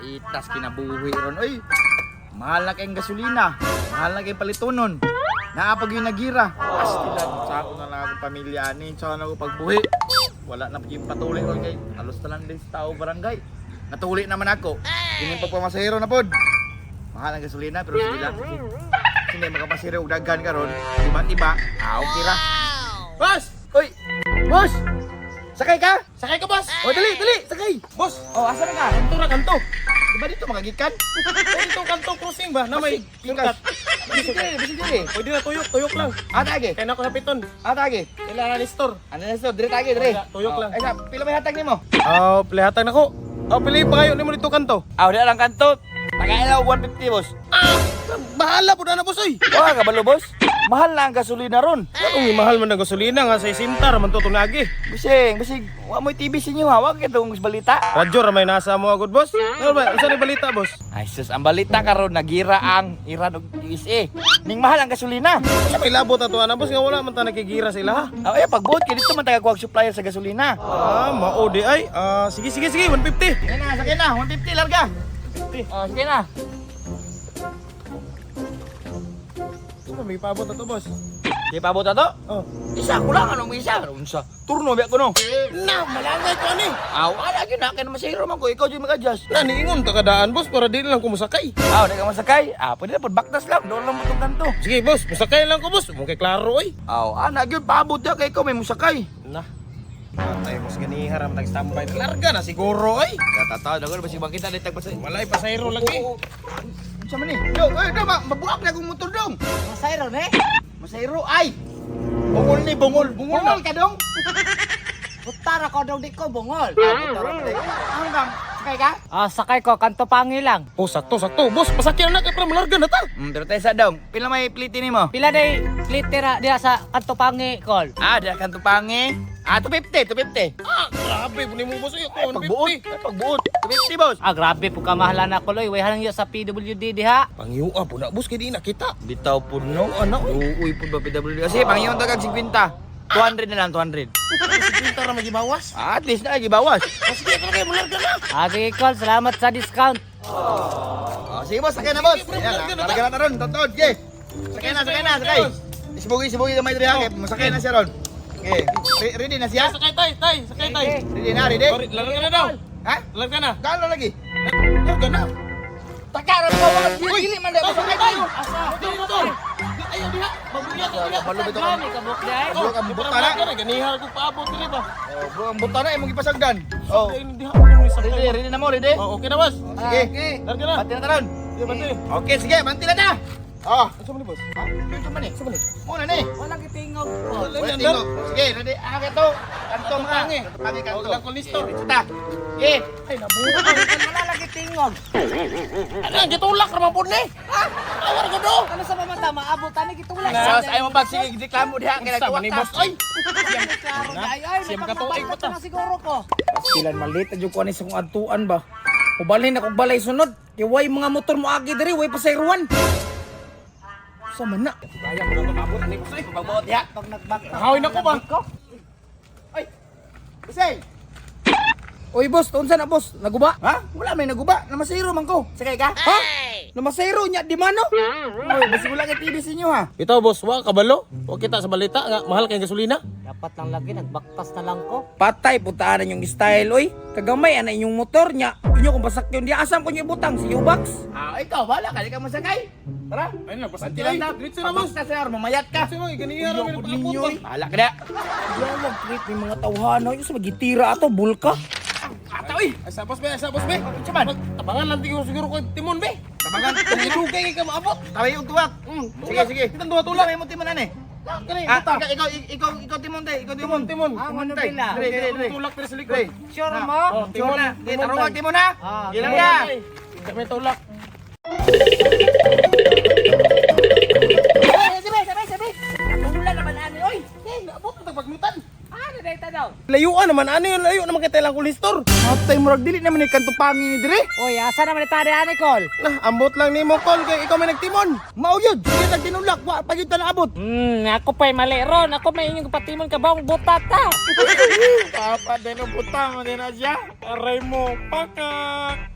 Itas kinabuhi ron. Oy, mahal na kayong gasolina. Mahal na kayong palitonon. Naapag yung nagira. Pastilan, sa ako na lang akong pamilya ni. Sa ako pagbuhi. Wala na yung patuloy ron kay. Alos na lang din sa tao barangay. Natuli naman ako. Yung pagpamasahero na pod. Mahal ang gasolina pero sige lang. Hindi makapasahero og daghan karon. Tiba-tiba, okay ra. Boss! Oy! Boss! Sakay ka? Sakay ka, boss! O, dali, sakay! Boss! O, asa na ka? Kanto na, kanto! Di ba dito magagikan? Dito kanto crossing ba? Na may tingkat. Bisig dili. Pwede na tuyok lang. Atake! Kaya na ako napiton. Atake! Kailangan ni store. Ano na ito? Dire tagi, dire. Tuyok lang. Ay, pila may hatag nimo? Plihatan ako. Pili pa kayo ni mo dito kanto. Di lang kanto. Tagailaw 150, boss. Bahala po na boss oy. Wala ka balo, boss? Mahal na ang gasolina ron. Anong mahal man ng gasolina nga sa isintar man to tunagi. Bisig, wa mo'y TV sa inyo ha. Wag itong balita. Radyo ra may nasa mo agad boss. Ano ba? Isa ni balita boss. Ay, sus, ang balita karon nagira ang Iran ug USA. Ning mahal ang gasolina. Sa may labot ato ana boss nga wala man ta nakigira sila ha. Ay, pagbuot kay dito man taga-kuwag supplier sa gasolina. Mao di ay. Sige 150. Sakay na, 150 larga. 50. Sige na. May paabot na to boss. Di pa abot na to? Oh. Isa ko lang, anong isa? Unsa? Turno biya ko no. Na, malangay ko ani. Wala gyud na kay masayro man ko, ikaw jud mag-adjust. Na niingon ta kadaan boss para dili lang ko musakay. Di ka masakay. Pwede na pod baktas lang, doon lang mo tong kanto. Sige boss, musakay lang ko boss. Mo kay klaro oy. Ana gyud paabot ya kay ko may musakay. Na. Patay boss gani haram tag-standby. Larga na siguro oy. Tataw dagon basi bang kita ditag pasay. Walay pasayro lagi. Unsa man ni? Mabuak na kong motor dong. Masayro ne? Masayro ay. Bungol na. Ka dong. Butara ko dong di ko bungol. Butara ko. Ano bang? Sakay ka? Sakay ko, kanto pangi lang. Oh, sakto. Boss, pasakyan na kay para malarga na ta. Pero tayo sa dong. Pila may pliti nimo? Pila day litera diya sa kanto pangi, Kol? Ada kan tupangi. 250. Grabe po ni mo boss. Ako, Pagbuot. 250 boss. Grabe po kamahalan na Koloy. Way halang yun sa PWD diha. Pangyua po na boss, kaya di nakita. Bitaw po no. Ano? Uuy po ba PWD? Kasi pangiyon tagag 50. 200 na lang, 200. Sige, ra magibawas. At least na, gibawas. Sige, para kay malarga na. Sige, Kol. Salamat sa discount. Sige boss, sakay na boss. Ayan, talaga na ron. Totoo, okay. Sakay na. Isibugi kamay diri ha. Masakay na siya ron. Okay. Ready na siya? Sakay tay. Ready na, ready? Larga na daw. Ha? Larga na. Galo lagi. Larga na. Takaran ko wala dili man daw sakay tayo. Motor. Ayaw diha. Mabuya ka diha. Balo bitaw Gani ka buk diha. Balo ka buta na. Ganihar ko paabot dili ba? Ang buta na imong gipasagdan. Oh. Diha mo ni sakay. Ready na mo, ready? Okay na boss. Sige. Larga na. Banti na taron. Sige, bante. Okay, sige, banti na ta. Asa man ni boss? Ito man eh. Muna ni. Walang itingog. Wala tingog. Sige, ready. To. Kanto mga. Pangi kanto. Wala ko listo. Kita. Sige. Ay nabuo. Wala lang itingog. Ano gitulak ra man pud ni? Awar ko do. Ano sa mamata maabot ani gitulak. Sos ay mo bag sige reklamo diha kay Sa man ni boss. Ay. Klaro na ay Siyam ka tuig pa ta. na siguro ko. Pastilan malit adyo ko ani sa kong adtuan ba. Ubalhin akong balay sunod. Kay way mga motor mo agi diri way pasayruan. Sa man na. Kaya ko na mabot ni boss. Pagbuot diha. Pag nagbak. Hawin ako ba? Bisay. Oy boss, unsa na boss? Naguba? Ha? Wala may naguba. Namasayro man ko. Sakay ka? Ha? Namasayro nya di mano? Oy, basi wala kay TV sa inyo ha. Ito boss, wa kabalo. Wa kita sa balita nga mahal kay gasolina. Dapat lang lagi nagbaktas na lang ko. Patay putaan yung style oy. Kagamay ana inyong motor nya. Inyo kung basakyon di asam ko nyo ibutang si Ubax. Ikaw wala ka di ka masakay. Tara. Ay na, basta Banti lang ta. Diretso na boss. Basta sir, mamayat ka. Kasi mo ganihar ra Iyo, man ninyo, pagkapot. Bahala ka na. Yawag treat ni mga tawhana yung sa magitira ato bulka. Atoy. Ay sa boss be. Chaman. Tabangan lang siguro ko timon be. Tabangan. Dugay kay ka maabot. Kaway yung tuwak. Sige. Kita duha tulak. Kaway mo timunan eh. Kani Ikaw timon tay. Ikaw timon. timon. Ano tay. pila? Dire. Tulak pero sa likod. Sure mo? Timon na. Di Timon tarong tay. timon na. Gilang ka. Kami tulak. Sabi. Tumulan naman ani oy. Naabot ta pagmutan. Ano dayta daw? Layuan naman ano yun layo naman kita lang kulistor. Atay murag dili naman ni kanto pangi ni dire. Oy, asa naman itari ani Kol? Nah, ambot lang nimo kol kay ikaw may nagtimon. Mao yun. Sige nagtinulak. Wa pa yun naabot. Ako pa'y mali ron. Ako may inyong patimon ka bang butata. Papa din ang butang din na siya. Aray mo, pakak.